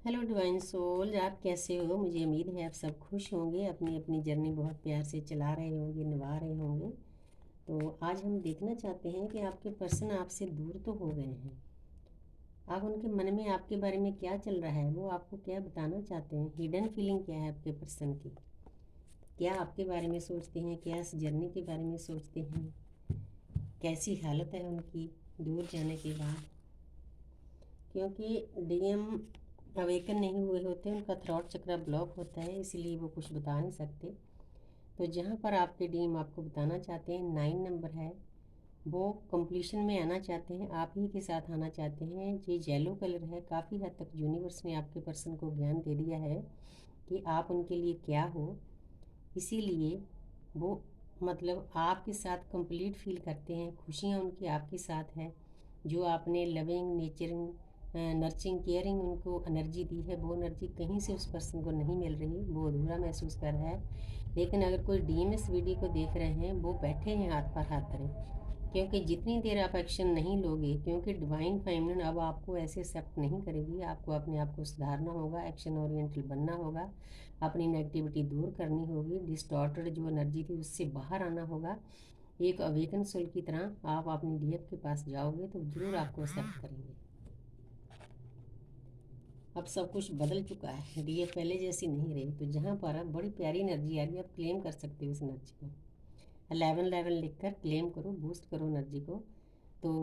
Hello divine soul, आप कैसे हो? मुझे उम्मीद है आप सब खुश होंगे, अपनी अपनी जर्नी बहुत प्यार से चला रहे होंगे, निभा रहे होंगे। तो आज हम देखना चाहते हैं कि आपके पर्सन आपसे दूर तो हो गए हैं। अब उनके मन में आपके बारे में क्या चल रहा है, वो आपको क्या बताना चाहते हैं, हिडन फीलिंग क्या है आपके पर्सन की, क्या आपके बारे में सोचते हैं, क्या इस जर्नी के बारे में सोचते हैं, कैसी हालत है उनकी दूर जाने के बाद। क्योंकि डीएम अवेकन नहीं हुए होते, उनका थ्रॉट चक्र ब्लॉक होता है, इसीलिए वो कुछ बता नहीं सकते। तो जहाँ पर आपके डीएम आपको बताना चाहते हैं 9 नंबर है, वो कंप्लीशन में आना चाहते हैं, आप ही के साथ आना चाहते हैं। ये येलो कलर है, काफ़ी हद तक यूनिवर्स ने आपके पर्सन को ज्ञान दे दिया है कि आप उनके लिए क्या हो। इसीलिए वो मतलब आपके साथ कंप्लीट फील करते हैं, खुशियाँ उनकी आपके साथ है। जो आपने लविंग नेचरिंग नर्चिंग केयरिंग उनको एनर्जी दी है, वो एनर्जी कहीं से उस पर्सन को नहीं मिल रही, वो अधूरा महसूस कर रहा है। लेकिन अगर कोई डीएमएस वीडियो को देख रहे हैं, वो बैठे हैं हाथ पर हाथ धरे। क्योंकि जितनी देर आप एक्शन नहीं लोगे, क्योंकि डिवाइन फेमिनिन अब आपको ऐसे एक्सेप्ट नहीं करेगी, आपको अपने आप को सुधारना होगा, एक्शन ओरिएंटल बनना होगा, अपनी नेगेटिविटी दूर करनी होगी, डिस्टॉर्टेड जो एनर्जी थी उससे बाहर आना होगा। एक अवेकन सोल की तरह आप अपनी डीएफ के पास जाओगे तो जरूर आपको एक्सेप्ट करेंगे। अब सब कुछ बदल चुका है, डीएफ पहले जैसी नहीं रही। तो जहाँ पर अब बड़ी प्यारी एनर्जी आ रही है, आप क्लेम कर सकते हो इस एनर्जी को। 1111 लिख कर क्लेम करो, बूस्ट करो एनर्जी को। तो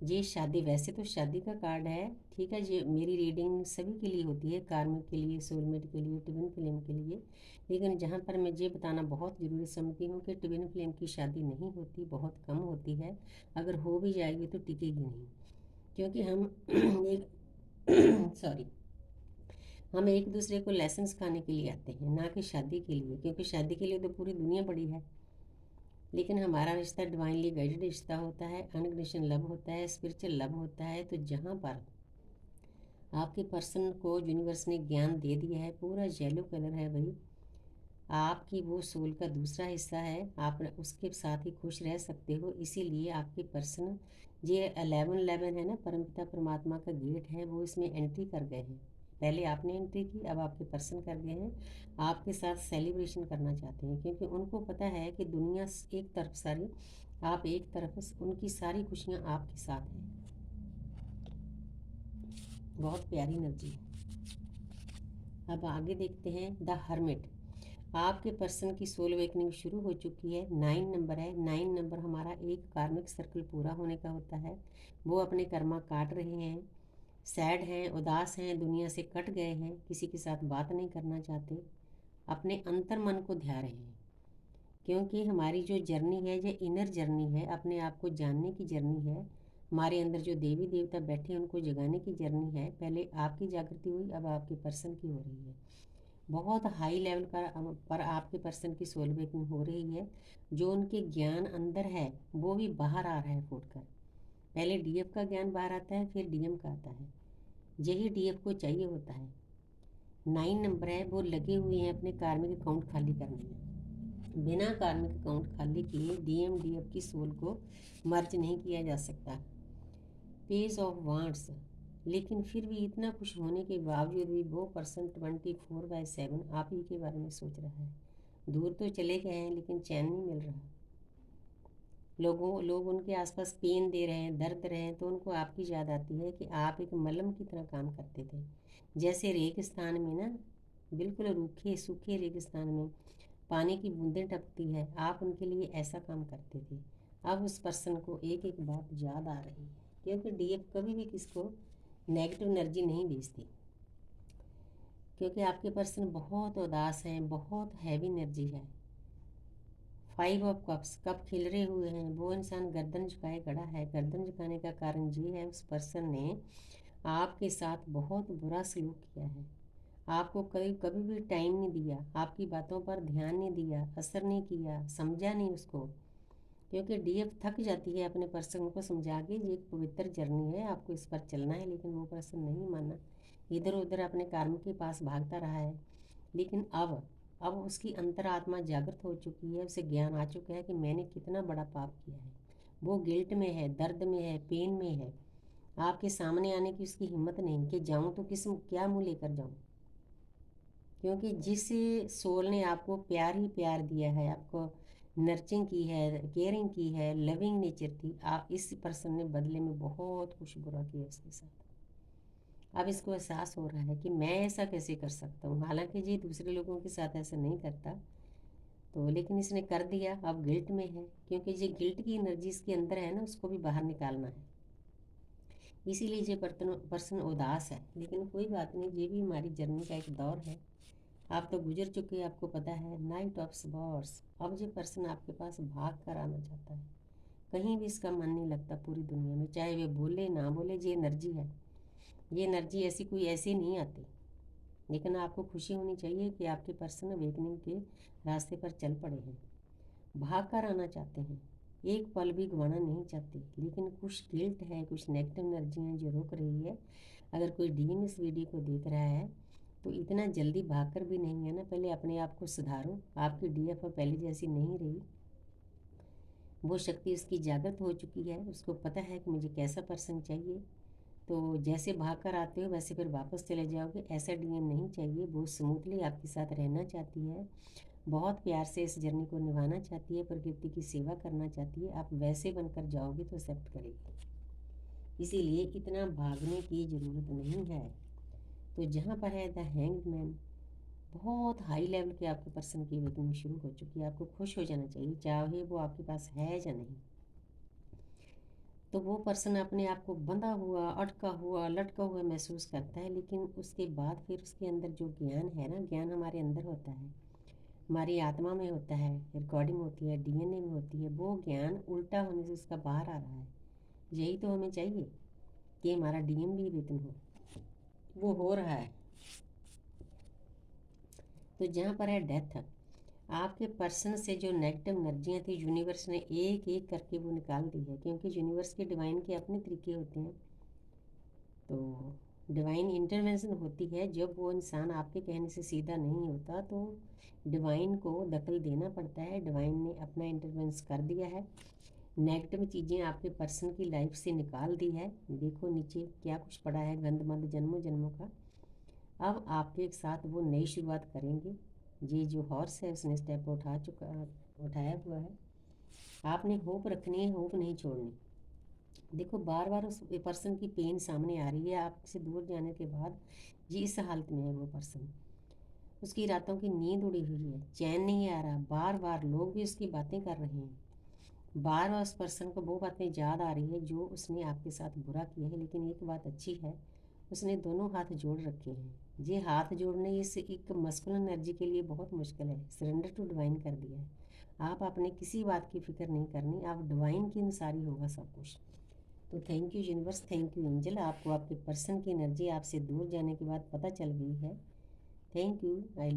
ये शादी, वैसे तो शादी का कार्ड है, ठीक है। ये मेरी रीडिंग सभी के लिए होती है, कार्मिक के लिए, सोलमेट के लिए, ट्विन फ्लेम के लिए। लेकिन जहाँ पर मैं ये बताना बहुत ज़रूरी समझती हूँ कि ट्विन फ्लेम की शादी नहीं होती, बहुत कम होती है। अगर हो भी जाएगी तो टिकेगी नहीं। क्योंकि हम एक सॉरी हम एक दूसरे को लेसन सिखाने के लिए आते हैं, ना कि शादी के लिए। क्योंकि शादी के लिए तो पूरी दुनिया पड़ी है। लेकिन हमारा रिश्ता डिवाइनली गाइडेड रिश्ता होता है, अनकंडीशनल लव होता है, स्पिरिचुअल लव होता है। तो जहाँ पर आपके पर्सन को यूनिवर्स ने ज्ञान दे दिया है, पूरा येलो कलर है भाई, आपकी वो सोल का दूसरा हिस्सा है, आप उसके साथ ही खुश रह सकते हो। इसीलिए आपके पर्सन, ये 1111 है ना, परमपिता परमात्मा का गेट है, वो इसमें एंट्री कर गए हैं। पहले आपने एंट्री की, अब आपके पर्सन कर गए हैं। आपके साथ सेलिब्रेशन करना चाहते हैं, क्योंकि उनको पता है कि दुनिया एक तरफ सारी, आप एक तरफ, उनकी सारी खुशियाँ आपके साथ हैं। बहुत प्यारी एनर्जी है। अब आगे देखते हैं द हर्मिट। आपके पर्सन की सोल अवेकनिंग शुरू हो चुकी है, 9 नंबर है। 9 नंबर हमारा एक कार्मिक सर्कल पूरा होने का होता है। वो अपने कर्मा काट रहे हैं, सैड हैं, उदास हैं, दुनिया से कट गए हैं, किसी के साथ बात नहीं करना चाहते, अपने अंतर मन को ध्या रहे हैं। क्योंकि हमारी जो जर्नी है ये इनर जर्नी है, अपने आप को जानने की जर्नी है। हमारे अंदर जो देवी देवता बैठे हैं उनको जगाने की जर्नी है। पहले आपकी जागृति हुई, अब आपके पर्सन की हो रही है। बहुत हाई लेवल पर आपके पर्सन की सोल अवेकनिंग हो रही है। जो उनके ज्ञान अंदर है वो भी बाहर आ रहा है फूट कर। पहले डीएफ का ज्ञान बाहर आता है, फिर डीएम का आता है। यही डीएफ को चाहिए होता है। 9 नंबर है, वो लगे हुए हैं अपने कार्मिक अकाउंट खाली करने में। बिना कार्मिक अकाउंट खाली किए डीएम डीएफ की सोल को मर्ज नहीं किया जा सकता। Page of wands. लेकिन फिर भी इतना कुछ होने के बावजूद भी वो पर्सन 24/7 आप ही के बारे में सोच रहा है। दूर तो चले गए हैं लेकिन चैन नहीं मिल रहा। लोग उनके आसपास पेन दे रहे हैं, दर्द रहे हैं, तो उनको आपकी याद आती है कि आप एक मलहम की तरह काम करते थे। जैसे रेगिस्तान में ना, बिल्कुल रूखे सूखे रेगिस्तान में पानी की बूंदें टपकती है, आप उनके लिए ऐसा काम करते थे। अब उस पर्सन को एक एक बात याद आ रही है। क्योंकि डीएफ कभी भी किसको नेगेटिव एनर्जी नहीं भेजती। क्योंकि आपके पर्सन बहुत उदास हैं, बहुत हैवी एनर्जी है। 5 ऑफ कप्स, कप खिलरे हुए हैं। वो इंसान गर्दन झुकाए खड़ा है। गर्दन झुकाने का कारण ये है, उस पर्सन ने आपके साथ बहुत बुरा सलूक किया है। आपको कभी कभी भी टाइम नहीं दिया, आपकी बातों पर ध्यान नहीं दिया, असर नहीं किया, समझा नहीं उसको। क्योंकि डीएफ थक जाती है अपने पर्सन को समझा के, ये एक पवित्र जर्नी है, आपको इस पर चलना है। लेकिन वो पर्सन नहीं माना, इधर उधर अपने कर्म के पास भागता रहा है। लेकिन अब उसकी अंतरात्मा जागृत हो चुकी है, उसे ज्ञान आ चुका है कि मैंने कितना बड़ा पाप किया है। वो गिल्ट में है, दर्द में है, पेन में है। आपके सामने आने की उसकी हिम्मत नहीं कि जाऊं तो क्या मुंह लेकर जाऊं, क्योंकि जिस सोल ने आपको प्यार ही प्यार दिया है, आपको नर्चिंग की है, केयरिंग की है, लविंग नेचर थी, आप इस पर्सन ने बदले में बहुत कुछ बुरा किया उसके साथ। अब इसको एहसास हो रहा है कि मैं ऐसा कैसे कर सकता हूँ, हालांकि ये दूसरे लोगों के साथ ऐसा नहीं करता, तो लेकिन इसने कर दिया, अब गिल्ट में है, क्योंकि ये गिल्ट की एनर्जी इसके अंदर है ना, उसको भी बाहर निकालना है। इसीलिए ये पर्सन उदास है, लेकिन कोई बात नहीं, ये भी हमारी जर्नी का एक दौर है। आप तो गुजर चुके हैं, आपको पता है, नाइट ऑफ स्वॉर्ड्स। अब ये पर्सन आपके पास भाग कर आना चाहता है, कहीं भी इसका मन नहीं लगता पूरी दुनिया में, चाहे वे बोले ना बोले, ये एनर्जी है। ये एनर्जी ऐसी कोई ऐसे नहीं आती, लेकिन आपको खुशी होनी चाहिए कि आपके पर्सन अवेकनिंग के रास्ते पर चल पड़े हैं, भाग कर आना चाहते हैं, एक पल भी गंवाना नहीं चाहते, लेकिन कुछ गिल्ट है, कुछ नेगेटिव एनर्जी है जो रोक रही है। अगर कोई डीएम इस वीडियो को देख रहा है तो इतना जल्दी भागकर भी नहीं है ना, पहले अपने आप को सुधारो। आपकी डीएफ पहले जैसी नहीं रही, वो शक्ति उसकी जागृत हो चुकी है, उसको पता है कि मुझे कैसा पर्सन चाहिए। तो जैसे भाग कर आते हो वैसे फिर वापस चले जाओगे, ऐसा डीएम नहीं चाहिए। बहुत स्मूथली आपके साथ रहना चाहती है, बहुत प्यार से इस जर्नी को निभाना चाहती है, प्रकृति की सेवा करना चाहती है। आप वैसे बनकर जाओगे तो एक्सेप्ट करेगी, इसीलिए इतना भागने की ज़रूरत नहीं है। तो जहाँ पर है द हैंग्ड मैन, बहुत हाई लेवल के आपके पर्सन की अवेकनिंग शुरू हो चुकी है। आपको खुश हो जाना चाहिए, चाहे वो आपके पास है या नहीं। तो वो पर्सन अपने आप को बंधा हुआ, अटका हुआ, लटका हुआ महसूस करता है, लेकिन उसके बाद फिर उसके अंदर जो ज्ञान है ना, ज्ञान हमारे अंदर होता है, हमारी आत्मा में होता है, रिकॉर्डिंग होती है, डीएनए में होती है, वो ज्ञान उल्टा होने से उसका बाहर आ रहा है। यही तो हमें चाहिए कि हमारा डीएम भी वेतन हो, वो हो रहा है। तो जहाँ पर है डेथ, आपके पर्सन से जो नेगेटिव एनर्जियाँ थी, यूनिवर्स ने एक एक करके वो निकाल दी है, क्योंकि यूनिवर्स के डिवाइन के अपने तरीके होते हैं। तो डिवाइन इंटरवेंशन होती है जब वो इंसान आपके कहने से सीधा नहीं होता, तो डिवाइन को दखल देना पड़ता है। डिवाइन ने अपना इंटरवेंस कर दिया है, नेगेटिव चीज़ें आपके पर्सन की लाइफ से निकाल दी है। देखो नीचे क्या कुछ पड़ा है, गंदमंद जन्मों जन्मों का। अब आपके साथ वो नई शुरुआत करेंगे। ये जो हॉर्स है उसने स्टेप उठाया हुआ है। आपने होप रखनी है, होप नहीं छोड़नी। देखो बार बार उस पर्सन की पेन सामने आ रही है, आपसे दूर जाने के बाद ये इस हालत में है वो पर्सन। उसकी रातों की नींद उड़ी हुई है, चैन नहीं आ रहा, बार बार लोग भी उसकी बातें कर रहे हैं, बार बार उस पर्सन को वो बातें याद आ रही है जो उसने आपके साथ बुरा किया है। लेकिन एक बात अच्छी है, उसने दोनों हाथ जोड़ रखे हैं। ये हाथ जोड़ने इस एक मस्कुलिन एनर्जी के लिए बहुत मुश्किल है, सरेंडर टू डिवाइन कर दिया है। आप अपने किसी बात की फिक्र नहीं करनी, आप डिवाइन के अनुसार ही होगा सब कुछ। तो thank you universe, thank you angel, आपको आपके पर्सन की एनर्जी आपसे दूर जाने के बाद पता चल गई है। Thank you. आई